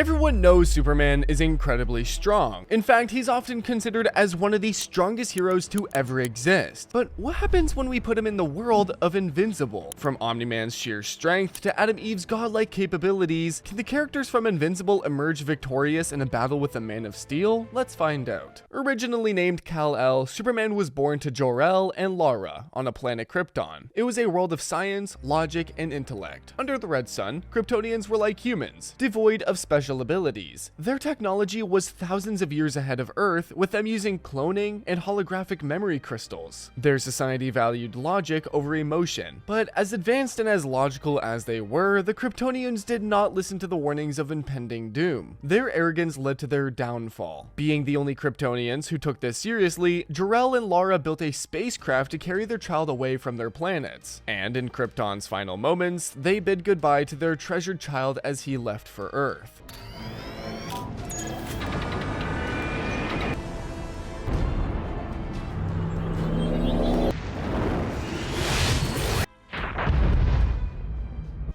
Everyone knows Superman is incredibly strong. In fact, he's often considered as one of the strongest heroes to ever exist. But what happens when we put him in the world of Invincible? From Omni-Man's sheer strength to Adam Eve's godlike capabilities, can the characters from Invincible emerge victorious in a battle with the Man of Steel? Let's find out. Originally named Kal-El, Superman was born to Jor-El and Lara on a planet Krypton. It was a world of science, logic, and intellect. Under the Red Sun, Kryptonians were like humans, devoid of special abilities. Their technology was thousands of years ahead of Earth, with them using cloning and holographic memory crystals. Their society valued logic over emotion, but as advanced and as logical as they were, the Kryptonians did not listen to the warnings of impending doom. Their arrogance led to their downfall. Being the only Kryptonians who took this seriously, Jor-El and Lara built a spacecraft to carry their child away from their planets. And in Krypton's final moments, they bid goodbye to their treasured child as he left for Earth.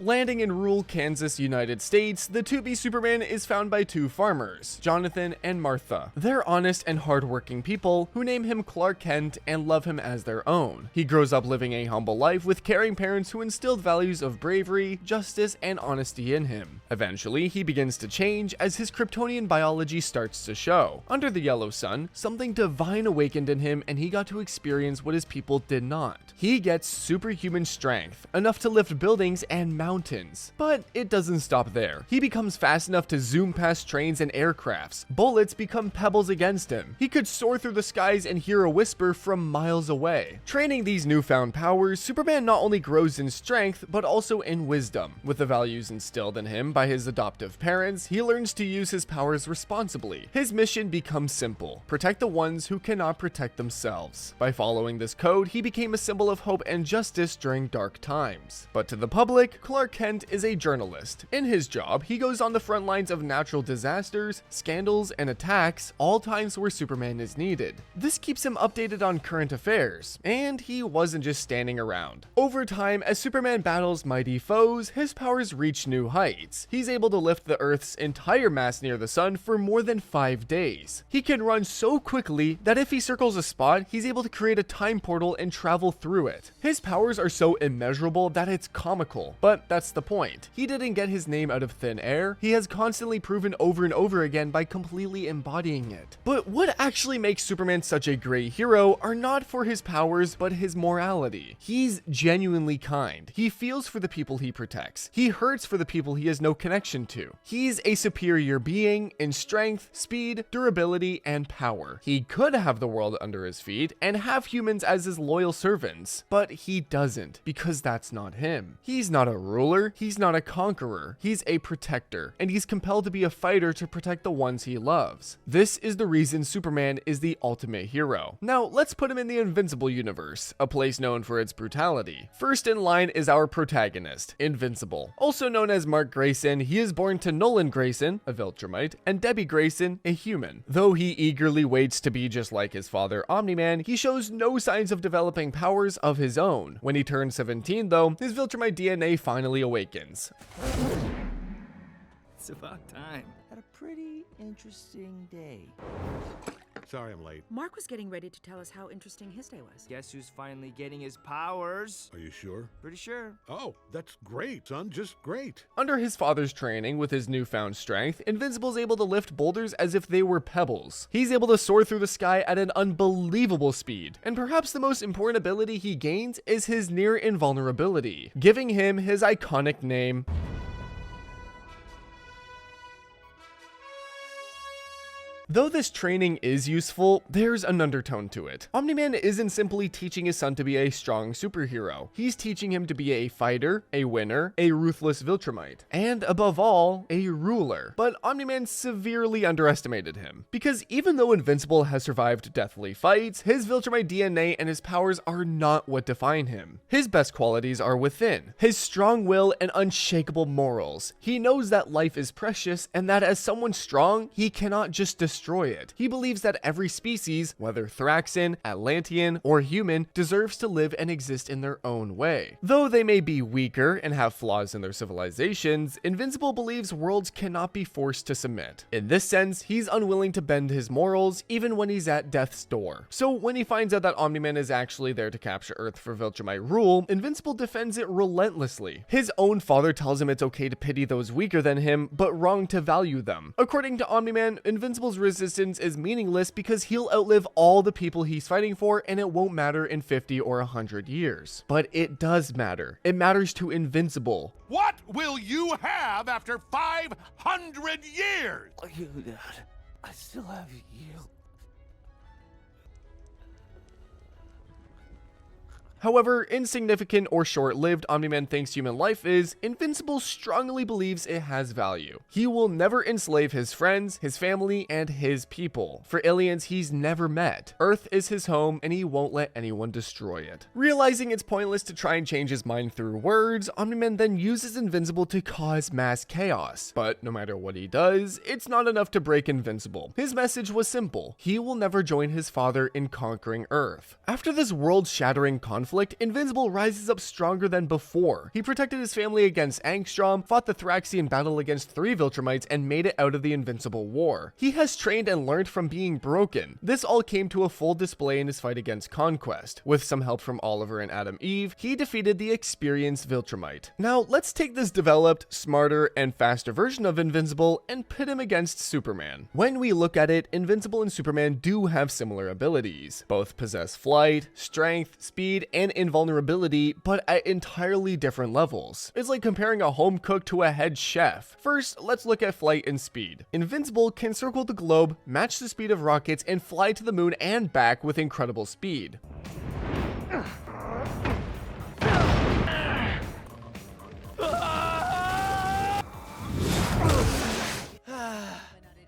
Landing in rural Kansas, United States, the to-be Superman is found by two farmers, Jonathan and Martha. They're honest and hardworking people who name him Clark Kent and love him as their own. He grows up living a humble life with caring parents who instilled values of bravery, justice, and honesty in him. Eventually, he begins to change as his Kryptonian biology starts to show. Under the yellow sun, something divine awakened in him and he got to experience what his people did not. He gets superhuman strength, enough to lift buildings and mountains. But it doesn't stop there. He becomes fast enough to zoom past trains and aircrafts. Bullets become pebbles against him. He could soar through the skies and hear a whisper from miles away. Training these newfound powers, Superman not only grows in strength, but also in wisdom. With the values instilled in him by his adoptive parents, he learns to use his powers responsibly. His mission becomes simple: protect the ones who cannot protect themselves. By following this code, he became a symbol of hope and justice during dark times. But to the public, Clark Kent is a journalist. In his job, he goes on the front lines of natural disasters, scandals, and attacks, all times where Superman is needed. This keeps him updated on current affairs, and he wasn't just standing around. Over time, as Superman battles mighty foes, his powers reach new heights. He's able to lift the Earth's entire mass near the sun for more than 5 days. He can run so quickly that if he circles a spot, he's able to create a time portal and travel through it. His powers are so immeasurable that it's comical, but that's the point. He didn't get his name out of thin air. He has constantly proven over and over again by completely embodying it. But what actually makes Superman such a great hero are not for his powers, but his morality. He's genuinely kind. He feels for the people he protects. He hurts for the people he has no connection to. He's a superior being in strength, speed, durability, and power. He could have the world under his feet and have humans as his loyal servants, but he doesn't, because that's not him. He's not a ruler, he's not a conqueror, he's a protector, and he's compelled to be a fighter to protect the ones he loves. This is the reason Superman is the ultimate hero. Now, let's put him in the Invincible universe, a place known for its brutality. First in line is our protagonist, Invincible. Also known as Mark Grayson, he is born to Nolan Grayson, a Viltrumite, and Debbie Grayson, a human. Though he eagerly waits to be just like his father, Omni-Man, he shows no signs of developing powers of his own. When he turns 17, though, his Viltrumite DNA finally awakens. It's about time. Had a pretty interesting day. Sorry I'm late. Mark was getting ready to tell us how interesting his day was. Guess who's finally getting his powers? Are you sure? Pretty sure. Oh, that's great, son. Just great. Under his father's training with his newfound strength, Invincible's able to lift boulders as if they were pebbles. He's able to soar through the sky at an unbelievable speed. And perhaps the most important ability he gains is his near invulnerability, giving him his iconic name, Though this training is useful, there's an undertone to it. Omni-Man isn't simply teaching his son to be a strong superhero. He's teaching him to be a fighter, a winner, a ruthless Viltrumite, and above all, a ruler. But Omni-Man severely underestimated him, because even though Invincible has survived deathly fights, his Viltrumite DNA and his powers are not what define him. His best qualities are within: his strong will and unshakable morals. He knows that life is precious and that as someone strong, he cannot just destroy destroy it. He believes that every species, whether Thraxan, Atlantean, or human, deserves to live and exist in their own way. Though they may be weaker and have flaws in their civilizations, Invincible believes worlds cannot be forced to submit. In this sense, he's unwilling to bend his morals even when he's at death's door. So when he finds out that Omni-Man is actually there to capture Earth for Viltrumite rule, Invincible defends it relentlessly. His own father tells him it's okay to pity those weaker than him, but wrong to value them. According to Omni-Man, Invincible's resistance is meaningless because he'll outlive all the people he's fighting for, and it won't matter in 50 or 100 years. But it does matter. It matters to Invincible. What will you have after 500 years? You, Dad. I still have you. However insignificant or short-lived Omni-Man thinks human life is, Invincible strongly believes it has value. He will never enslave his friends, his family, and his people. For aliens he's never met, Earth is his home and he won't let anyone destroy it. Realizing it's pointless to try and change his mind through words, Omni-Man then uses Invincible to cause mass chaos. But no matter what he does, it's not enough to break Invincible. His message was simple: he will never join his father in conquering Earth. After this world-shattering conflict, Invincible rises up stronger than before. He protected his family against Angstrom, fought the Thraxian battle against 3 Viltrumites, and made it out of the Invincible War. He has trained and learned from being broken. This all came to a full display in his fight against Conquest. With some help from Oliver and Adam Eve, he defeated the experienced Viltrumite. Now, let's take this developed, smarter, and faster version of Invincible and pit him against Superman. When we look at it, Invincible and Superman do have similar abilities. Both possess flight, strength, speed, and invulnerability, but at entirely different levels. It's like comparing a home cook to a head chef. First, let's look at flight and speed. Invincible can circle the globe, match the speed of rockets, and fly to the moon and back with incredible speed.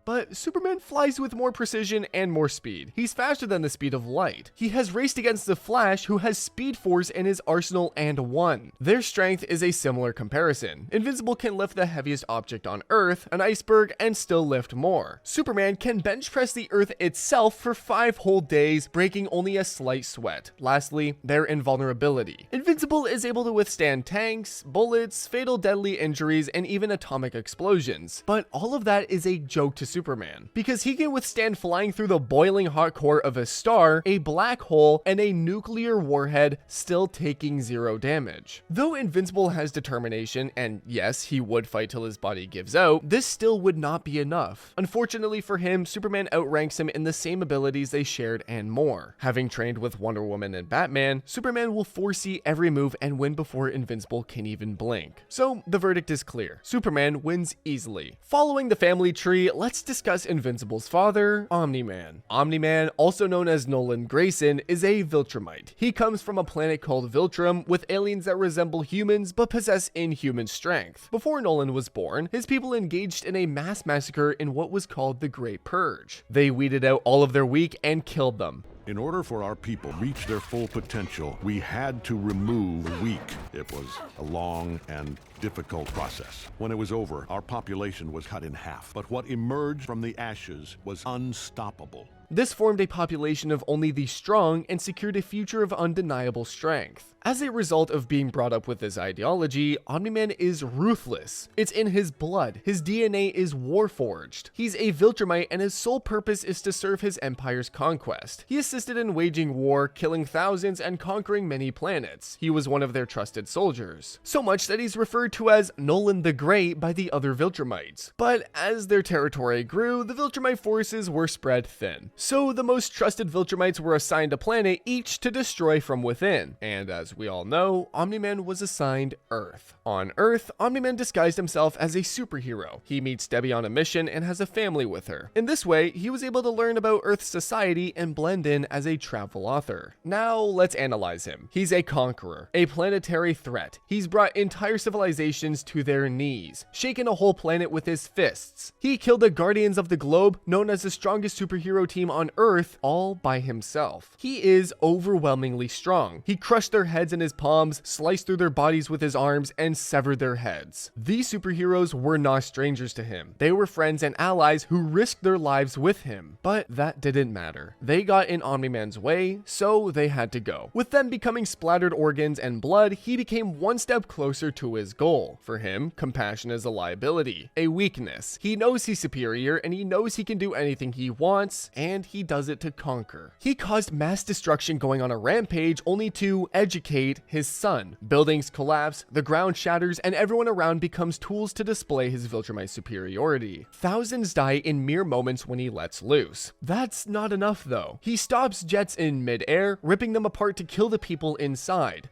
But Superman flies with more precision and more speed. He's faster than the speed of light. He has raced against the Flash, who has Speed Force in his arsenal and won. Their strength is a similar comparison. Invincible can lift the heaviest object on Earth, an iceberg, and still lift more. Superman can bench press the Earth itself for 5 whole days, breaking only a slight sweat. Lastly, their invulnerability. Invincible is able to withstand tanks, bullets, fatal deadly injuries, and even atomic explosions. But all of that is a joke to Superman, because he can withstand flying through the boiling hot core of a star, a black hole, and a nuclear warhead, still taking 0 damage. Though Invincible has determination, and yes, he would fight till his body gives out, this still would not be enough. Unfortunately for him, Superman outranks him in the same abilities they shared and more. Having trained with Wonder Woman and Batman, Superman will foresee every move and win before Invincible can even blink. So the verdict is clear: Superman wins easily. Following the family tree, let's discuss Invincible's father, Omni-Man. Omni-Man, also known as Nolan Grayson, is a Viltrumite. He comes from a planet called Viltrum with aliens that resemble humans but possess inhuman strength. Before Nolan was born, his people engaged in a mass massacre in what was called the Great Purge. They weeded out all of their weak and killed them. In order for our people to reach their full potential, we had to remove the weak. It was a long and difficult process. When it was over, our population was cut in half. But what emerged from the ashes was unstoppable. This formed a population of only the strong and secured a future of undeniable strength. As a result of being brought up with this ideology, Omni-Man is ruthless. It's in his blood. His DNA is warforged. He's a Viltrumite and his sole purpose is to serve his empire's conquest. He assisted in waging war, killing thousands and conquering many planets. He was one of their trusted soldiers. So much that he's referred to as Nolan the Great by the other Viltrumites. But as their territory grew, the Viltrumite forces were spread thin. So the most trusted Viltrumites were assigned a planet each to destroy from within. And as we all know, Omni-Man was assigned Earth. On Earth, Omni-Man disguised himself as a superhero. He meets Debbie on a mission and has a family with her. In this way, he was able to learn about Earth's society and blend in as a travel author. Now, let's analyze him. He's a conqueror, a planetary threat. He's brought entire civilizations to their knees, shaken a whole planet with his fists. He killed the Guardians of the Globe, known as the strongest superhero team came on Earth all by himself. He is overwhelmingly strong. He crushed their heads in his palms, sliced through their bodies with his arms, and severed their heads. These superheroes were not strangers to him. They were friends and allies who risked their lives with him. But that didn't matter. They got in Omni-Man's way, so they had to go. With them becoming splattered organs and blood, he became one step closer to his goal. For him, compassion is a liability, a weakness. He knows he's superior, and he knows he can do anything he wants, and he does it to conquer. He caused mass destruction going on a rampage only to educate his son. Buildings collapse, the ground shatters, and everyone around becomes tools to display his Viltrumite superiority. Thousands die in mere moments when he lets loose. That's not enough though. He stops jets in mid-air, ripping them apart to kill the people inside.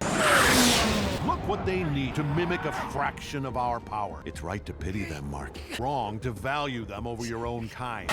Look what they need to mimic a fraction of our power. It's right to pity them, Mark. Wrong to value them over your own kind.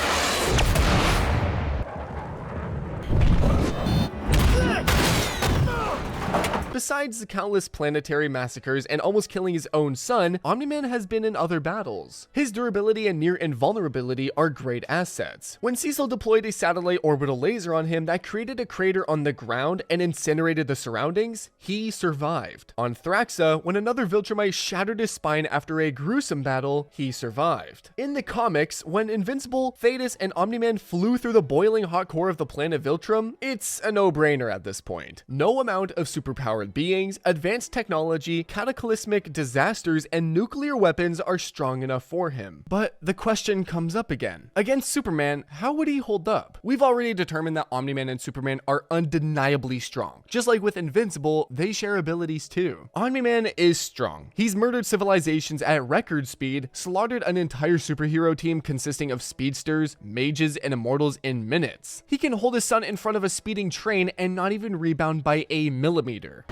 Besides the countless planetary massacres and almost killing his own son, Omni-Man has been in other battles. His durability and near invulnerability are great assets. When Cecil deployed a satellite orbital laser on him that created a crater on the ground and incinerated the surroundings, he survived. On Thraxa, when another Viltrumite shattered his spine after a gruesome battle, he survived. In the comics, when Invincible, Thetis, and Omni-Man flew through the boiling hot core of the planet Viltrum, it's a no-brainer at this point. No amount of superpowered beings, advanced technology, cataclysmic disasters, and nuclear weapons are strong enough for him. But the question comes up again. Against Superman, how would he hold up? We've already determined that Omni-Man and Superman are undeniably strong. Just like with Invincible, they share abilities too. Omni-Man is strong. He's murdered civilizations at record speed, slaughtered an entire superhero team consisting of speedsters, mages, and immortals in minutes. He can hold his son in front of a speeding train and not even rebound by a millimeter.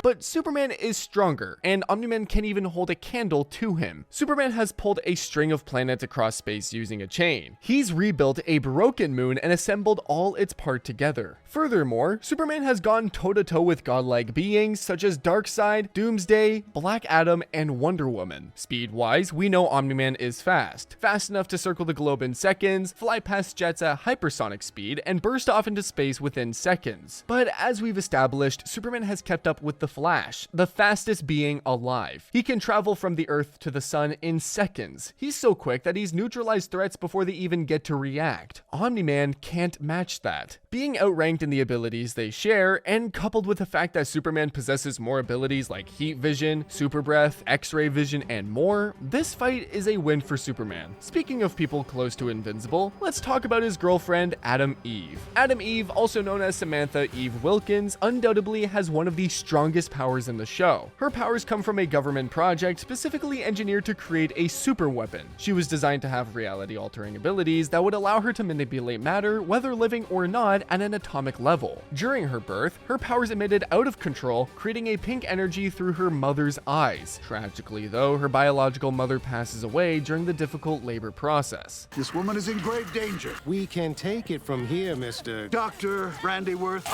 But Superman is stronger, and Omni-Man can't even hold a candle to him. Superman has pulled a string of planets across space using a chain. He's rebuilt a broken moon and assembled all its parts together. Furthermore, Superman has gone toe-to-toe with godlike beings such as Darkseid, Doomsday, Black Adam, and Wonder Woman. Speed-wise, we know Omni-Man is fast enough to circle the globe in seconds, fly past jets at hypersonic speed, and burst off into space within seconds. But as we've established, Superman has kept up with the Flash, the fastest being alive. He can travel from the Earth to the sun in seconds. He's so quick that he's neutralized threats before they even get to react. Omni-Man can't match that. Being outranked in the abilities they share, and coupled with the fact that Superman possesses more abilities like heat vision, super breath, x-ray vision, and more, this fight is a win for Superman. Speaking of people close to Invincible, let's talk about his girlfriend, Adam Eve. Adam Eve, also known as Samantha Eve Wilkins, undoubtedly has one of the strongest powers in the show. Her powers come from a government project specifically engineered to create a super weapon. She was designed to have reality-altering abilities that would allow her to manipulate matter, whether living or not, at an atomic level. During her birth, her powers emitted out of control, creating a pink energy through her mother's eyes. Tragically though, her biological mother passes away during the difficult labor process. This woman is in grave danger. We can take it from here, Mr. Dr. Brandyworth.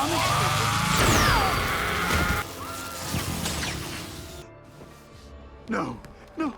No, no.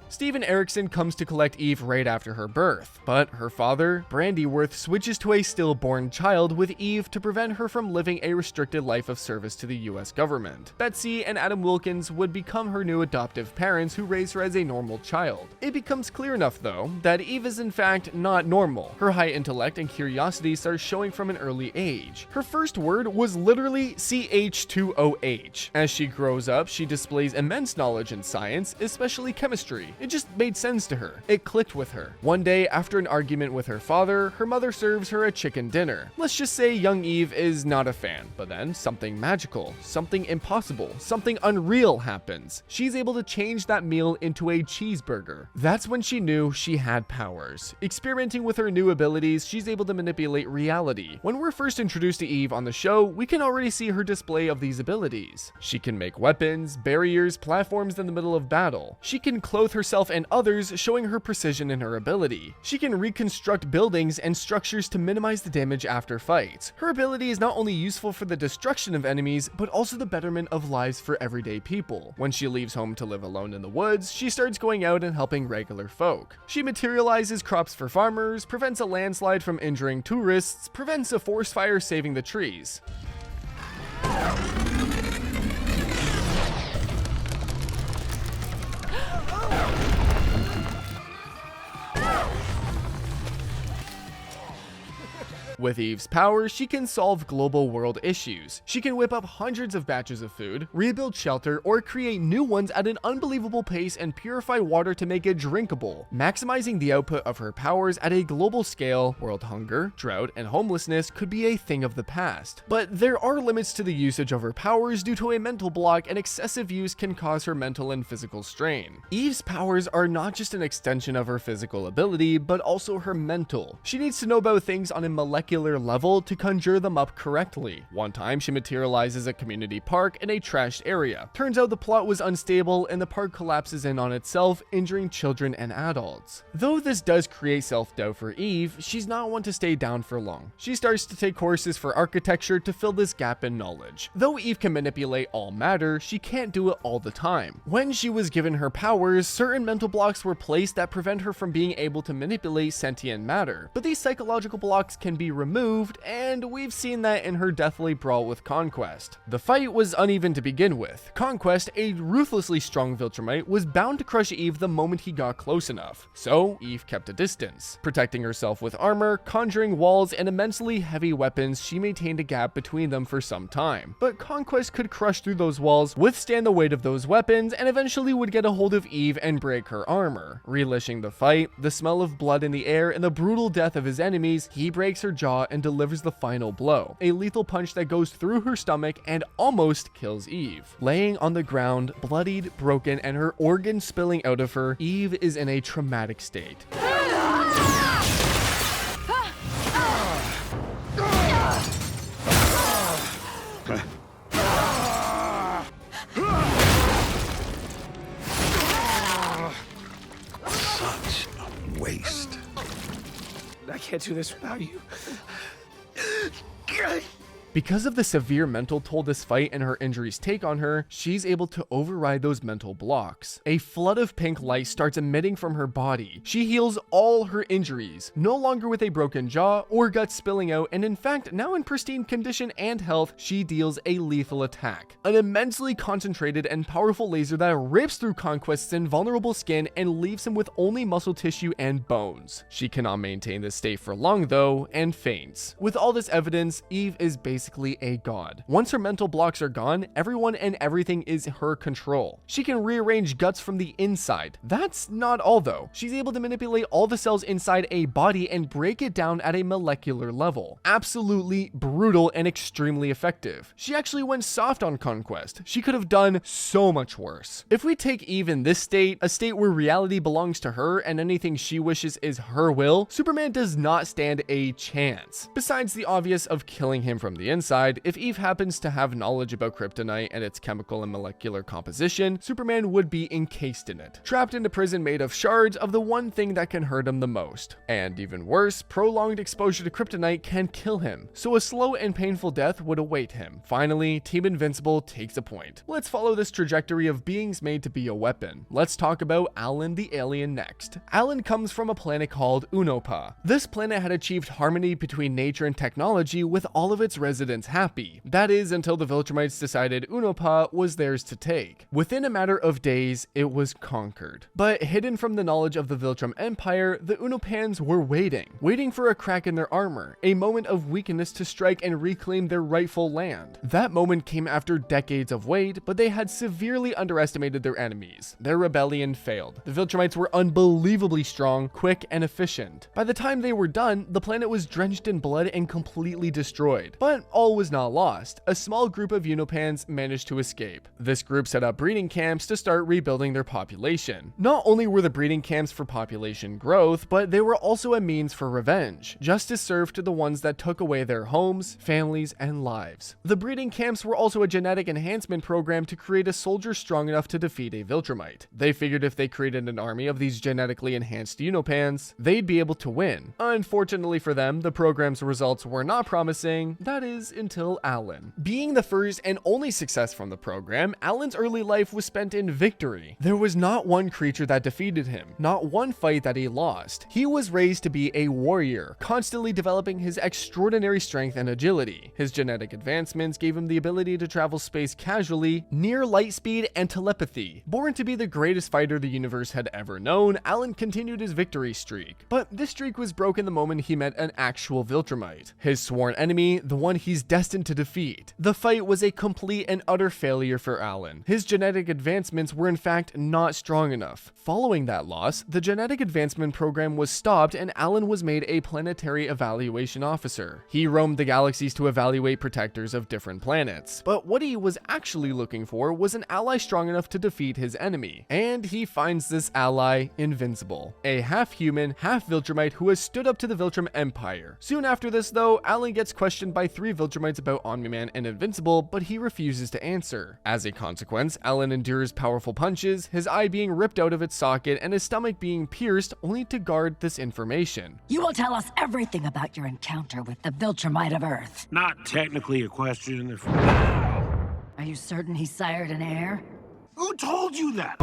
Steven Erickson comes to collect Eve right after her birth, but her father, Brandyworth, switches to a stillborn child with Eve to prevent her from living a restricted life of service to the US government. Betsy and Adam Wilkins would become her new adoptive parents who raise her as a normal child. It becomes clear enough though, that Eve is in fact not normal. Her high intellect and curiosity starts showing from an early age. Her first word was literally CH2OH. As she grows up, she displays immense knowledge in science, especially chemistry. It just made sense to her. It clicked with her. One day, after an argument with her father, her mother serves her a chicken dinner. Let's just say young Eve is not a fan, but then something magical, something impossible, something unreal happens. She's able to change that meal into a cheeseburger. That's when she knew she had powers. Experimenting with her new abilities, she's able to manipulate reality. When we're first introduced to Eve on the show, we can already see her display of these abilities. She can make weapons, barriers, platforms in the middle of battle. She can clothe herself herself and others, showing her precision in her ability. She can reconstruct buildings and structures to minimize the damage after fights. Her ability is not only useful for the destruction of enemies, but also the betterment of lives for everyday people. When she leaves home to live alone in the woods, she starts going out and helping regular folk. She materializes crops for farmers, prevents a landslide from injuring tourists, prevents a forest fire saving the trees. With Eve's power, she can solve global world issues. She can whip up hundreds of batches of food, rebuild shelter, or create new ones at an unbelievable pace and purify water to make it drinkable. Maximizing the output of her powers at a global scale, world hunger, drought, and homelessness could be a thing of the past. But there are limits to the usage of her powers due to a mental block, and excessive use can cause her mental and physical strain. Eve's powers are not just an extension of her physical ability, but also her mental. She needs to know about things on a molecular level to conjure them up correctly. One time she materializes a community park in a trashed area. Turns out the plot was unstable and the park collapses in on itself, injuring children and adults. Though this does create self-doubt for Eve, she's not one to stay down for long. She starts to take courses for architecture to fill this gap in knowledge. Though Eve can manipulate all matter, she can't do it all the time. When she was given her powers, certain mental blocks were placed that prevent her from being able to manipulate sentient matter, but these psychological blocks can be removed, and we've seen that in her deathly brawl with Conquest. The fight was uneven to begin with. Conquest, a ruthlessly strong Viltrumite, was bound to crush Eve the moment he got close enough, so Eve kept a distance. Protecting herself with armor, conjuring walls, and immensely heavy weapons, she maintained a gap between them for some time. But Conquest could crush through those walls, withstand the weight of those weapons, and eventually would get a hold of Eve and break her armor. Relishing the fight, the smell of blood in the air, and the brutal death of his enemies, he breaks her jaw and delivers the final blow, a lethal punch that goes through her stomach and almost kills Eve. Laying on the ground, bloodied, broken, and her organs spilling out of her, Eve is in a traumatic state. Such a waste. I can't do this without you. Because of the severe mental toll this fight and her injuries take on her, she's able to override those mental blocks. A flood of pink light starts emitting from her body. She heals all her injuries, no longer with a broken jaw or guts spilling out, and in fact, now in pristine condition and health, she deals a lethal attack. An immensely concentrated and powerful laser that rips through Conquest's invulnerable skin and leaves him with only muscle tissue and bones. She cannot maintain this state for long though, and faints. With all this evidence, Eve is basically a god. Once her mental blocks are gone, everyone and everything is her control. She can rearrange guts from the inside. That's not all though. She's able to manipulate all the cells inside a body and break it down at a molecular level. Absolutely brutal and extremely effective. She actually went soft on Conquest. She could have done so much worse. If we take Eve in this state, a state where reality belongs to her and anything she wishes is her will, Superman does not stand a chance. Besides the obvious of killing him from the inside, if Eve happens to have knowledge about kryptonite and its chemical and molecular composition, Superman would be encased in it, trapped in a prison made of shards of the one thing that can hurt him the most. And even worse, prolonged exposure to kryptonite can kill him, so a slow and painful death would await him. Finally, Team Invincible takes a point. Let's follow this trajectory of beings made to be a weapon. Let's talk about Alan the alien next. Alan comes from a planet called Unopa. This planet had achieved harmony between nature and technology, with all of its residents happy. That is, until the Viltrumites decided Unopa was theirs to take. Within a matter of days, it was conquered. But hidden from the knowledge of the Viltrum Empire, the Unopans were waiting for a crack in their armor, a moment of weakness to strike and reclaim their rightful land. That moment came after decades of wait, but they had severely underestimated their enemies. Their rebellion failed. The Viltrumites were unbelievably strong, quick, and efficient. By the time they were done, the planet was drenched in blood and completely destroyed. But all was not lost. A small group of Unopans managed to escape. This group set up breeding camps to start rebuilding their population. Not only were the breeding camps for population growth, but they were also a means for revenge. Justice served to the ones that took away their homes, families, and lives. The breeding camps were also a genetic enhancement program to create a soldier strong enough to defeat a Viltrumite. They figured if they created an army of these genetically enhanced Unopans, they'd be able to win. Unfortunately for them, the program's results were not promising, that is, until Alan. Being the first and only success from the program, Alan's early life was spent in victory. There was not one creature that defeated him, not one fight that he lost. He was raised to be a warrior, constantly developing his extraordinary strength and agility. His genetic advancements gave him the ability to travel space casually, near light speed, and telepathy. Born to be the greatest fighter the universe had ever known, Alan continued his victory streak. But this streak was broken the moment he met an actual Viltrumite, his sworn enemy, the one he's destined to defeat. The fight was a complete and utter failure for Alan. His genetic advancements were in fact not strong enough. Following that loss, the genetic advancement program was stopped and Alan was made a planetary evaluation officer. He roamed the galaxies to evaluate protectors of different planets. But what he was actually looking for was an ally strong enough to defeat his enemy. And he finds this ally, Invincible, a half-human, half-Viltrumite who has stood up to the Viltrum Empire. Soon after this though, Alan gets questioned by 3 Viltrumites about Omni-Man and Invincible, but he refuses to answer. As a consequence, Alan endures powerful punches, his eye being ripped out of its socket and his stomach being pierced, only to guard this information. You will tell us everything about your encounter with the Viltrumite of Earth. Not technically a question. Are you certain he sired an heir? Who told you that?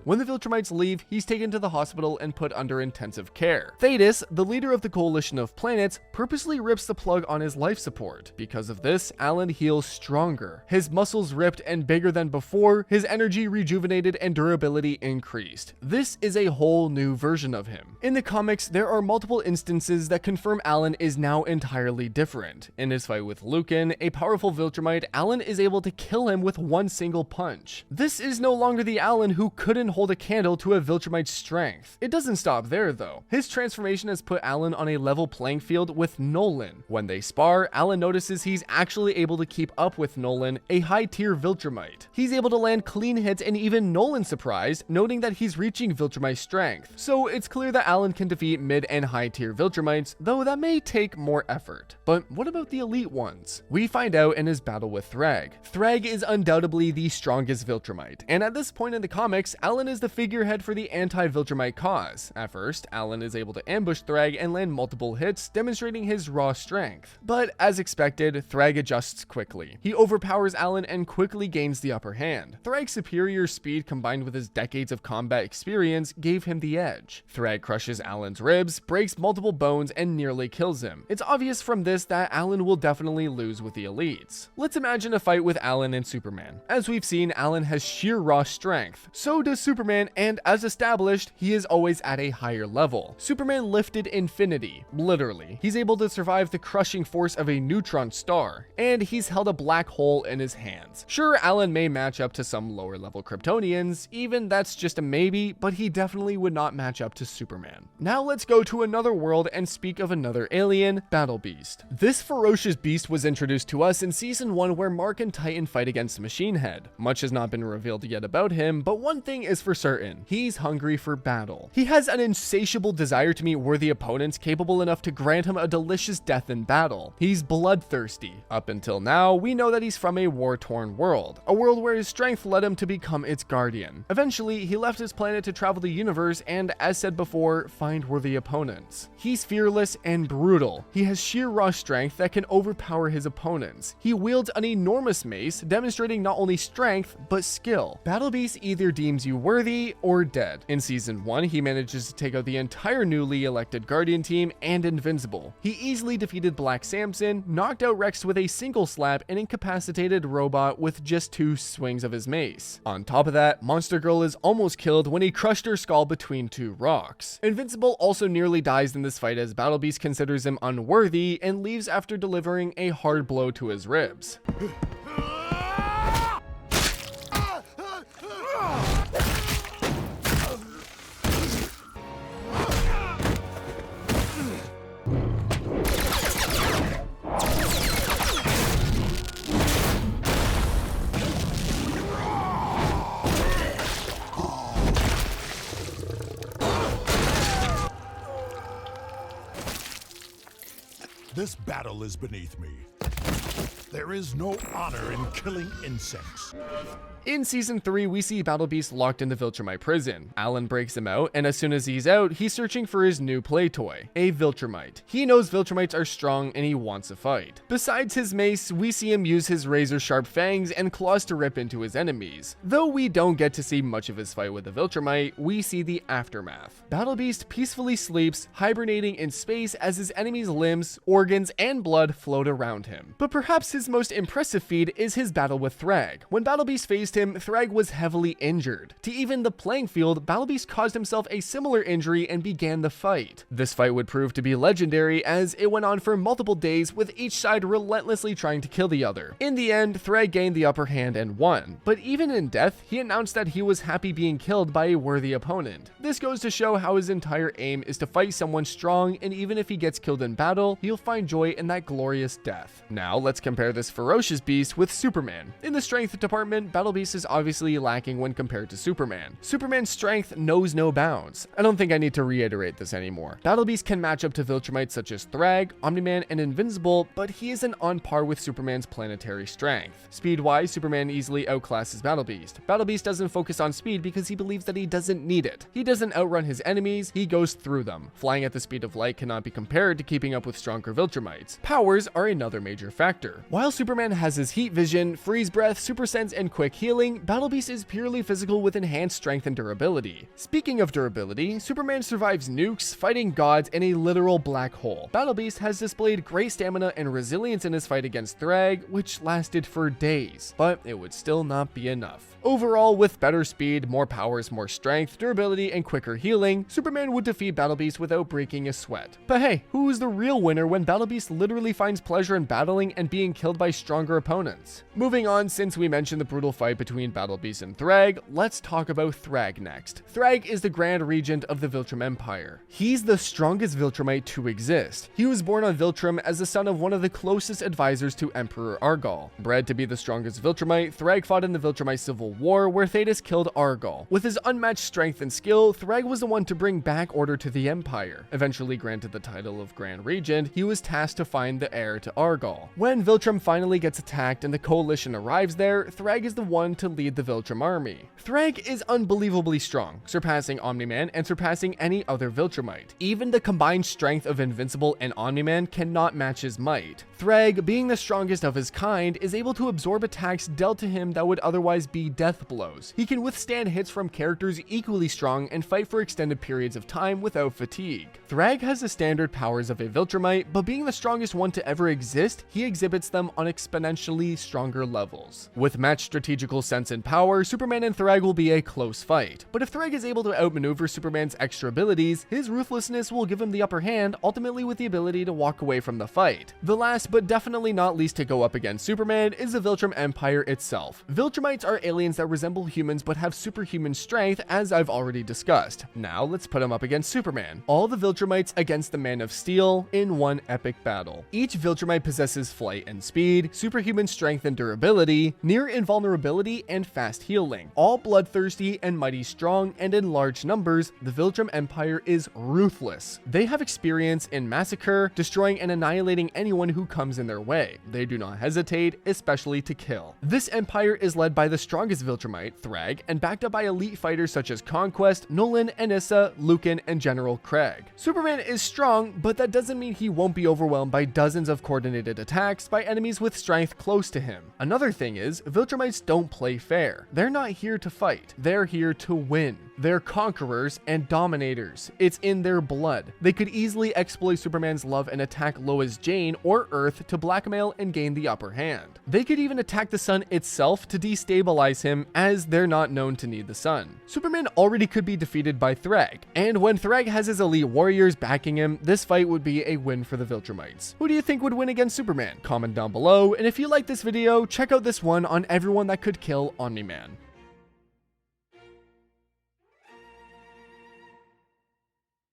When the Viltrumites leave, he's taken to the hospital and put under intensive care. Thetis, the leader of the coalition of planets, purposely rips the plug on his life support. Because of this, Alan heals stronger. His muscles ripped and bigger than before, his energy rejuvenated and durability increased. This is a whole new version of him. In the comics, there are multiple instances that confirm Alan is now entirely different. In his fight with Lucan, a powerful Viltrumite, Alan is able to kill him with one single punch. This is no longer the Alan who couldn't hold a candle to a Viltrumite's strength. It doesn't stop there though. His transformation has put Alan on a level playing field with Nolan. When they spar, Alan notices he's actually able to keep up with Nolan, a high-tier Viltrumite. He's able to land clean hits and even Nolan's surprised, noting that he's reaching Viltrumite strength. So it's clear that Alan can defeat mid and high-tier Viltrumites, though that may take more effort. But what about the elite ones? We find out in his battle with Thrag. Thrag is undoubtedly the strongest Viltrumite, and at this point in the comics, Alan is the figurehead for the anti-Viltrumite cause. At first, Alan is able to ambush Thrag and land multiple hits, demonstrating his raw strength. But as expected, Thrag adjusts quickly. He overpowers Alan and quickly gains the upper hand. Thrag's superior speed combined with his decades of combat experience gave him the edge. Thrag crushes Alan's ribs, breaks multiple bones, and nearly kills him. It's obvious from this that Alan will definitely lose with the elites. Let's imagine a fight with Alan and Superman. As we've seen, Alan has sheer raw strength. So does Superman, and as established, he is always at a higher level. Superman lifted infinity, literally. He's able to survive the crushing force of a neutron star, and he's held a black hole in his hands. Sure, Alan may match up to some lower level Kryptonians, even that's just a maybe, but he definitely would not match up to Superman. Now let's go to another world and speak of another alien, Battle Beast. This ferocious beast was introduced to us in season 1 where Mark and Titan fight against Machine Head. Much has not been revealed yet about him, but one thing is for certain, he's hungry for battle. He has an insatiable desire to meet worthy opponents capable enough to grant him a delicious death in battle. He's bloodthirsty. Up until now, we know that he's from a war-torn world, a world where his strength led him to become its guardian. Eventually, he left his planet to travel the universe and, as said before, find worthy opponents. He's fearless and brutal. He has sheer raw strength that can overpower his opponents. He wields an enormous mace, demonstrating not only strength, but skill. Battle Beast either deems you unworthy or dead. In Season 1, he manages to take out the entire newly elected Guardian team and Invincible. He easily defeated Black Samson, knocked out Rex with a single slap, and incapacitated Robot with just 2 swings of his mace. On top of that, Monster Girl is almost killed when he crushed her skull between 2 rocks. Invincible also nearly dies in this fight as Battle Beast considers him unworthy and leaves after delivering a hard blow to his ribs. This battle is beneath me. There is no honor in killing insects. In Season 3, we see Battle Beast locked in the Viltrumite prison. Alan breaks him out, and as soon as he's out, he's searching for his new play toy, a Viltrumite. He knows Viltrumites are strong and he wants a fight. Besides his mace, we see him use his razor-sharp fangs and claws to rip into his enemies. Though we don't get to see much of his fight with the Viltrumite, we see the aftermath. Battle Beast peacefully sleeps, hibernating in space as his enemies' limbs, organs, and blood float around him. But perhaps his most impressive feat is his battle with Thrag. When Battle Beast faced him, Thrag was heavily injured. To even the playing field, Battle Beast caused himself a similar injury and began the fight. This fight would prove to be legendary as it went on for multiple days with each side relentlessly trying to kill the other. In the end, Thrag gained the upper hand and won, but even in death, he announced that he was happy being killed by a worthy opponent. This goes to show how his entire aim is to fight someone strong, and even if he gets killed in battle, he'll find joy in that glorious death. Now let's compare this ferocious beast with Superman. In the strength department, Battle Beast is obviously lacking when compared to Superman. Superman's strength knows no bounds. I don't think I need to reiterate this anymore. Battle Beast can match up to Viltrumites such as Thrag, Omni-Man, and Invincible, but he isn't on par with Superman's planetary strength. Speed-wise, Superman easily outclasses Battle Beast. Battle Beast doesn't focus on speed because he believes that he doesn't need it. He doesn't outrun his enemies, he goes through them. Flying at the speed of light cannot be compared to keeping up with stronger Viltrumites. Powers are another major factor. While Superman has his heat vision, freeze breath, super sense, and quick healing, Battle Beast is purely physical with enhanced strength and durability. Speaking of durability, Superman survives nukes, fighting gods, and a literal black hole. Battle Beast has displayed great stamina and resilience in his fight against Thrag, which lasted for days, but it would still not be enough. Overall, with better speed, more powers, more strength, durability, and quicker healing, Superman would defeat Battle Beast without breaking a sweat. But hey, who is the real winner when Battle Beast literally finds pleasure in battling and being killed by stronger opponents? Moving on, since we mentioned the brutal fight between Battle Beast and Thrag, let's talk about Thrag next. Thrag is the Grand Regent of the Viltrum Empire. He's the strongest Viltrumite to exist. He was born on Viltrum as the son of one of the closest advisors to Emperor Argal. Bred to be the strongest Viltrumite, Thrag fought in the Viltrumite Civil War where Thetis killed Argal. With his unmatched strength and skill, Thrag was the one to bring back order to the Empire. Eventually granted the title of Grand Regent, he was tasked to find the heir to Argal. When Viltrum finally gets attacked and the coalition arrives there, Thrag is the one to lead the Viltrum army. Thrag is unbelievably strong, surpassing Omni-Man and surpassing any other Viltrumite. Even the combined strength of Invincible and Omni-Man cannot match his might. Thrag, being the strongest of his kind, is able to absorb attacks dealt to him that would otherwise be death blows. He can withstand hits from characters equally strong and fight for extended periods of time without fatigue. Thrag has the standard powers of a Viltrumite, but being the strongest one to ever exist, he exhibits them on exponentially stronger levels. With matched strategical sense and power, Superman and Thrag will be a close fight. But if Thrag is able to outmaneuver Superman's extra abilities, his ruthlessness will give him the upper hand, ultimately with the ability to walk away from the fight. The last but definitely not least to go up against Superman is the Viltrum Empire itself. Viltrumites are aliens that resemble humans but have superhuman strength, as I've already discussed. Now let's put him up against Superman. All the Viltrumites against the Man of Steel in one epic battle. Each Viltrumite possesses flight and speed, superhuman strength and durability, near invulnerability, and fast healing. All bloodthirsty and mighty strong, and in large numbers, the Viltrum Empire is ruthless. They have experience in massacre, destroying and annihilating anyone who comes in their way. They do not hesitate, especially to kill. This empire is led by the strongest Viltrumite, Thrag, and backed up by elite fighters such as Conquest, Nolan, Anissa, Lucan, and General Craig. Superman is strong, but that doesn't mean he won't be overwhelmed by dozens of coordinated attacks by enemies enemies with strength close to him. Another thing is, Viltrumites don't play fair. They're not here to fight. They're here to win. They're conquerors and dominators. It's in their blood. They could easily exploit Superman's love and attack Lois Jane or Earth to blackmail and gain the upper hand. They could even attack the sun itself to destabilize him, as they're not known to need the sun. Superman already could be defeated by Thrag, and when Thrag has his elite warriors backing him, this fight would be a win for the Viltrumites. Who do you think would win against Superman? Comment down below, and if you like this video, check out this one on everyone that could kill Omni-Man.